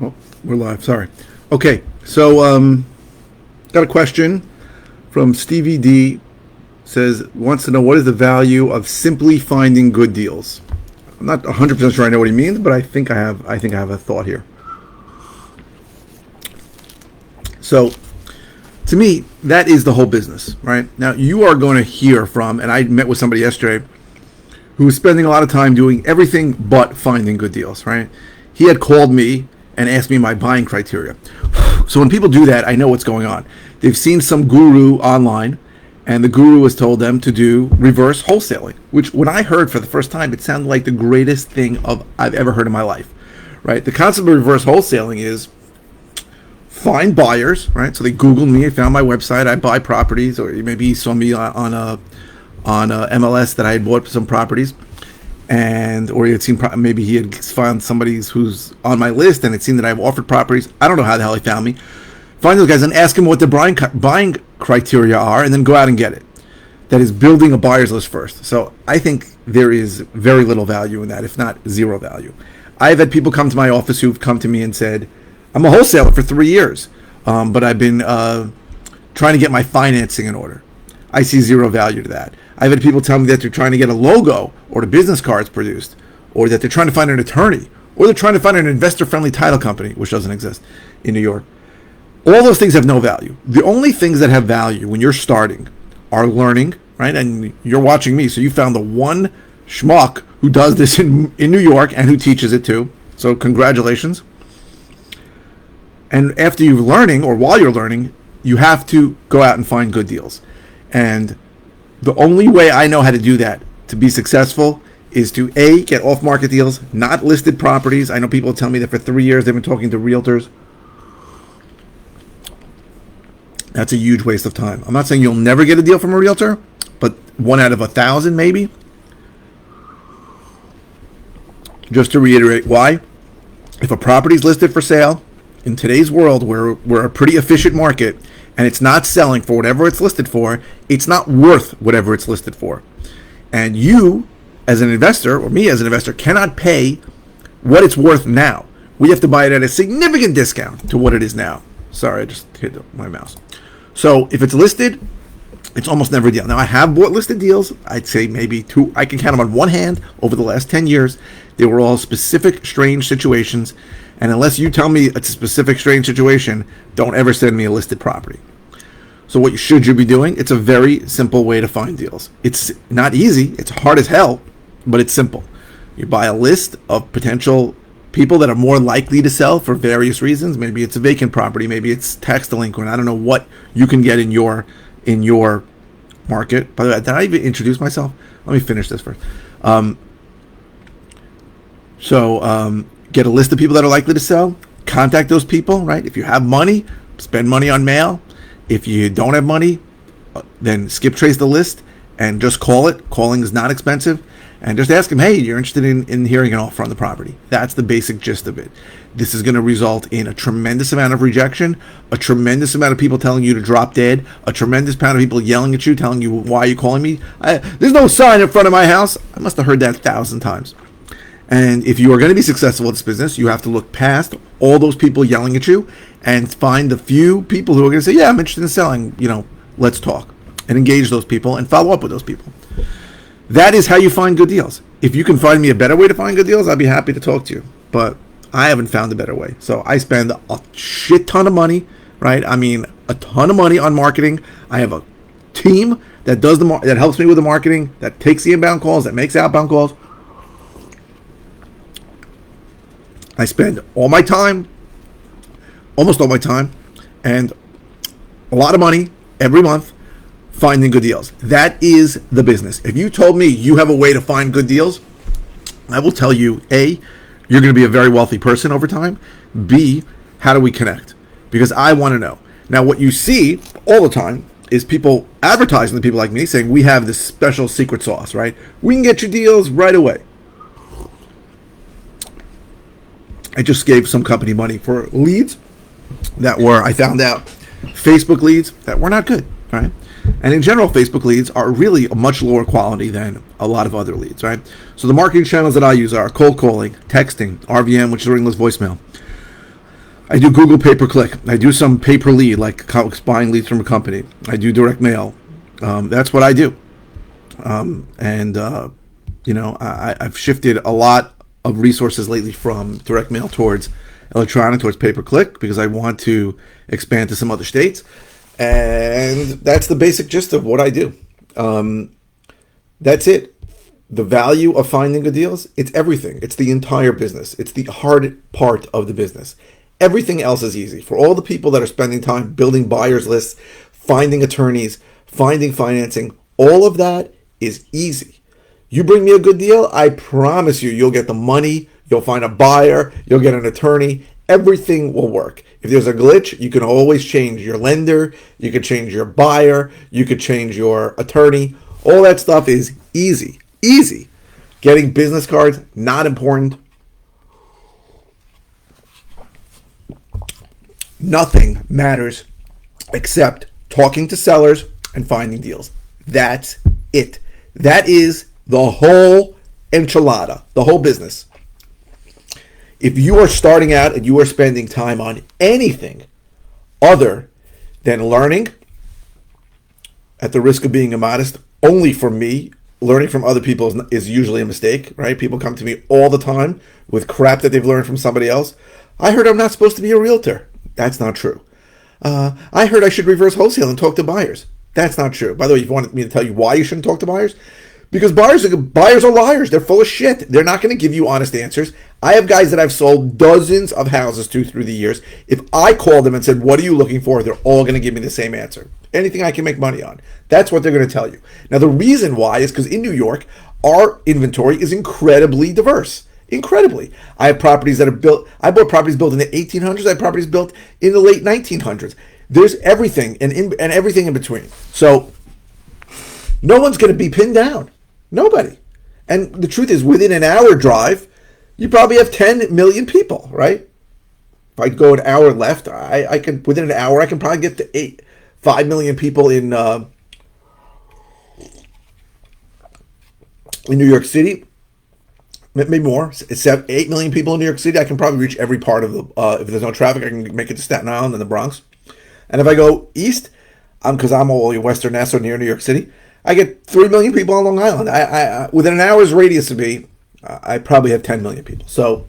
Oh, we're live. Sorry. Okay, so got a question from Stevie D. Says wants to know what is the value of simply finding good deals. I'm not 100% sure I know what he means, but I think I have a thought here. So, to me, that is the whole business, right? Now, you are going to hear from, and I met with somebody yesterday who was spending a lot of time doing everything but finding good deals, right? He had called me and asked me my buying criteria. So when people do that, I know what's going on. They've seen some guru online, and the guru has told them to do reverse wholesaling, which when I heard for the first time, it sounded like the greatest thing I've ever heard in my life, right? The concept of reverse wholesaling is find buyers, right? So they Googled me, found my website, I buy properties, or maybe he saw me on a MLS that I had bought some properties, or he had seen, maybe he had found somebody who's on my list and had seen that I've offered properties. I don't know how the hell he found me. Find those guys and ask them what their buying criteria are, and then go out and get it. That is building a buyer's list first. So I think there is very little value in that, if not zero value. I've had people come to my office who've come to me and said, I'm a wholesaler for 3 years, but I've been trying to get my financing in order. I see zero value to that. I've had people tell me that they're trying to get a logo or the business cards produced, or that they're trying to find an attorney, or they're trying to find an investor-friendly title company, which doesn't exist in New York. All those things have no value. The only things that have value when you're starting are learning, right? And you're watching me, so you found the one schmuck who does this in New York and who teaches it too. So congratulations. And after you're learning, or while you're learning, you have to go out and find good deals. And the only way I know how to do that to be successful is to A, get off-market deals, not listed properties. I know people tell me that for 3 years they've been talking to realtors. That's a huge waste of time. I'm not saying you'll never get a deal from a realtor, but 1 out of 1,000 maybe. Just to reiterate why, if a property is listed for sale, in today's world, we're a pretty efficient market, and it's not selling for whatever it's listed for, it's not worth whatever it's listed for. And you, as an investor, or me as an investor, cannot pay what it's worth now. We have to buy it at a significant discount to what it is now. Sorry, I just hit my mouse. So if it's listed, it's almost never a deal. Now, I have bought listed deals. I'd say maybe 2. I can count them on one hand over the last 10 years. They were all specific, strange situations. And unless you tell me it's a specific, strange situation, don't ever send me a listed property. So what should you be doing? It's a very simple way to find deals. It's not easy. It's hard as hell, but it's simple. You buy a list of potential people that are more likely to sell for various reasons. Maybe it's a vacant property. Maybe it's tax delinquent. I don't know what you can get in your market. By the way, did I even introduce myself? Let me finish this first. Get a list of people that are likely to sell. Contact those people, right? If you have money, spend money on mail. If you don't have money, then skip trace the list and just call it. Calling is not expensive. And just ask them, hey, you're interested in hearing an offer on the property. That's the basic gist of it. This is going to result in a tremendous amount of rejection, a tremendous amount of people telling you to drop dead, a tremendous amount of people yelling at you, telling you, why are you calling me? There's no sign in front of my house. I must have heard that 1,000 times. And if you are going to be successful in this business, you have to look past all those people yelling at you and find the few people who are going to say, yeah, I'm interested in selling, let's talk. And engage those people and follow up with those people. That is how you find good deals. If you can find me a better way to find good deals, I'd be happy to talk to you. But I haven't found a better way. So I spend a shit ton of money, right? I mean, a ton of money on marketing. I have a team that does that helps me with the marketing, that takes the inbound calls, that makes outbound calls. I spend all my time, almost all my time, and a lot of money every month finding good deals. That is the business. If you told me you have a way to find good deals, I will tell you, A, you're going to be a very wealthy person over time. B, how do we connect? Because I want to know. Now, what you see all the time is people advertising to people like me saying, we have this special secret sauce, right? We can get you deals right away. I just gave some company money for leads that were, I found out, Facebook leads that were not good, right? And in general, Facebook leads are really a much lower quality than a lot of other leads, right? So the marketing channels that I use are cold calling, texting, RVM, which is ringless voicemail. I do Google pay-per-click. I do some pay-per-lead, like buying leads from a company. I do direct mail. That's what I do. I've shifted a lot of resources lately from direct mail towards electronic, towards pay-per-click, because I want to expand to some other states. And that's the basic gist of what I do. That's it. The value of finding good deals, it's everything. It's the entire business. It's the hard part of the business. Everything else is easy. For all the people that are spending time building buyers lists, finding attorneys, finding financing, all of that is easy. You bring me a good deal, I promise you'll get the money, you'll find a buyer, you'll get an attorney, everything will work. If there's a glitch, you can always change your lender, you can change your buyer, you could change your attorney. All that stuff is easy. Easy. Getting business cards, not important. Nothing matters except talking to sellers and finding deals. That's it. That is the whole enchilada, the whole business. If you are starting out and you are spending time on anything other than learning, at the risk of being immodest, only from me, learning from other people is usually a mistake, right? People come to me all the time with crap that they've learned from somebody else. I heard I'm not supposed to be a realtor. That's not true. I heard I should reverse wholesale and talk to buyers. That's not true. By the way, if you wanted me to tell you why you shouldn't talk to buyers, because buyers are liars. They're full of shit. They're not going to give you honest answers. I have guys that I've sold dozens of houses to through the years. If I called them and said, what are you looking for? They're all going to give me the same answer. Anything I can make money on. That's what they're going to tell you. Now, the reason why is because in New York, our inventory is incredibly diverse. Incredibly. I have properties that are built. I bought properties built in the 1800s. I have properties built in the late 1900s. There's everything and everything in between. So no one's going to be pinned down. Nobody. And the truth is, within an hour drive, you probably have 10 million people, right? If I go an hour left, I can, within an hour, I can probably get to 5 million people in New York City. Maybe more. It's 8 million people in New York City. I can probably reach every part of the, if there's no traffic, I can make it to Staten Island and the Bronx. And if I go east, because I'm all in Western Nassau near New York City, I get 3 million people on Long Island. I within an hour's radius of me, I probably have 10 million people. So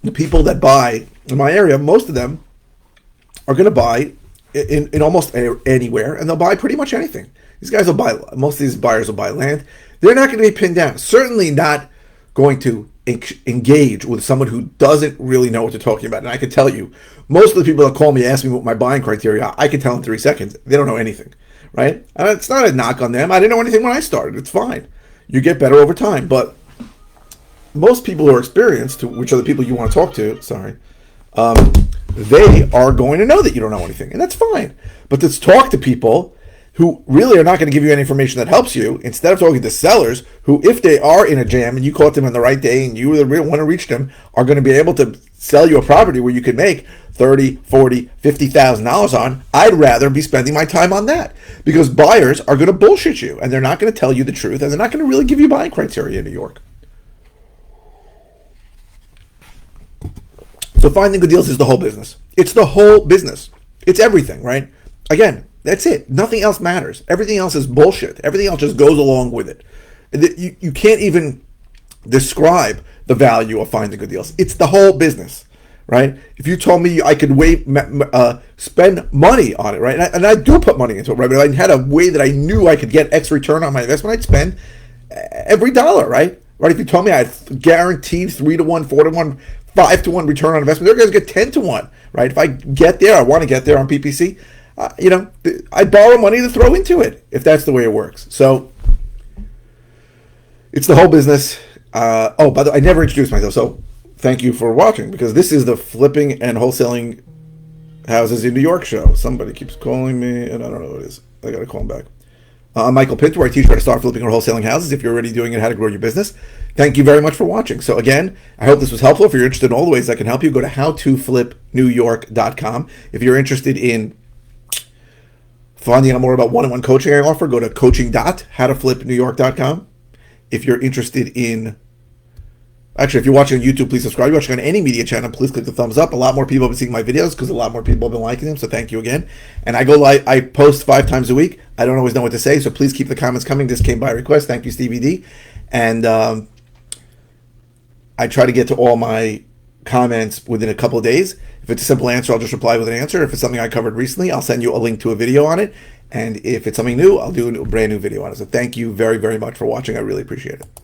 the people that buy in my area, most of them are going to buy in almost anywhere, and they'll buy pretty much anything. These guys will buy, most of these buyers will buy land. They're not going to be pinned down. Certainly not going to engage with someone who doesn't really know what they're talking about. And I can tell you, most of the people that call me ask me what my buying criteria are, I can tell in 3 seconds. They don't know anything, right? And it's not a knock on them. I didn't know anything when I started. It's fine. You get better over time. But most people who are experienced, which are the people you want to talk to, they are going to know that you don't know anything. And that's fine. But to talk to people who really are not going to give you any information that helps you, instead of talking to sellers who, if they are in a jam and you caught them on the right day and you the one to reach them, are going to be able to sell you a property where you could make $30,000, $40,000, $50,000 on, I'd rather be spending my time on that. Because buyers are going to bullshit you and they're not going to tell you the truth and they're not going to really give you buying criteria in New York. So finding good deals is the whole business. It's the whole business. It's everything, right? Again, that's it. Nothing else matters. Everything else is bullshit. Everything else just goes along with it. You can't even describe the value of finding good deals. It's the whole business, right? If you told me I could spend money on it, right? And I do put money into it, right? But I had a way that I knew I could get X return on my investment, I'd spend every dollar, right? Right? If you told me I had guaranteed 3-to-1, 4-to-1, 5-to-1 return on investment, they're going to get 10-to-1, right? If I get there, I want to get there on PPC. I borrow money to throw into it if that's the way it works. So it's the whole business. By the way, I never introduced myself, so thank you for watching, because this is the flipping and wholesaling houses in New York show. Somebody keeps calling me, and I don't know who it is. I got to call him back. I'm Michael Pinter, where I teach you how to start flipping or wholesaling houses. If you're already doing it, how to grow your business. Thank you very much for watching. So again, I hope this was helpful. If you're interested in all the ways I can help you, go to howtoflipnewyork.com. If you're interested in finding out more about one-on-one coaching I offer, go to coaching.howtoflipnewyork.com. If you're interested in Actually, if you're watching on YouTube, please subscribe. If you're watching on any media channel, please click the thumbs up. A lot more people have been seeing my videos because a lot more people have been liking them. So thank you again. And I go live. I post 5 times a week. I don't always know what to say, so please keep the comments coming. This came by request. Thank you, Stevie D. And I try to get to all my comments within a couple of days. If it's a simple answer, I'll just reply with an answer. If it's something I covered recently, I'll send you a link to a video on it. And if it's something new, I'll do a brand new video on it. So thank you very, very much for watching. I really appreciate it.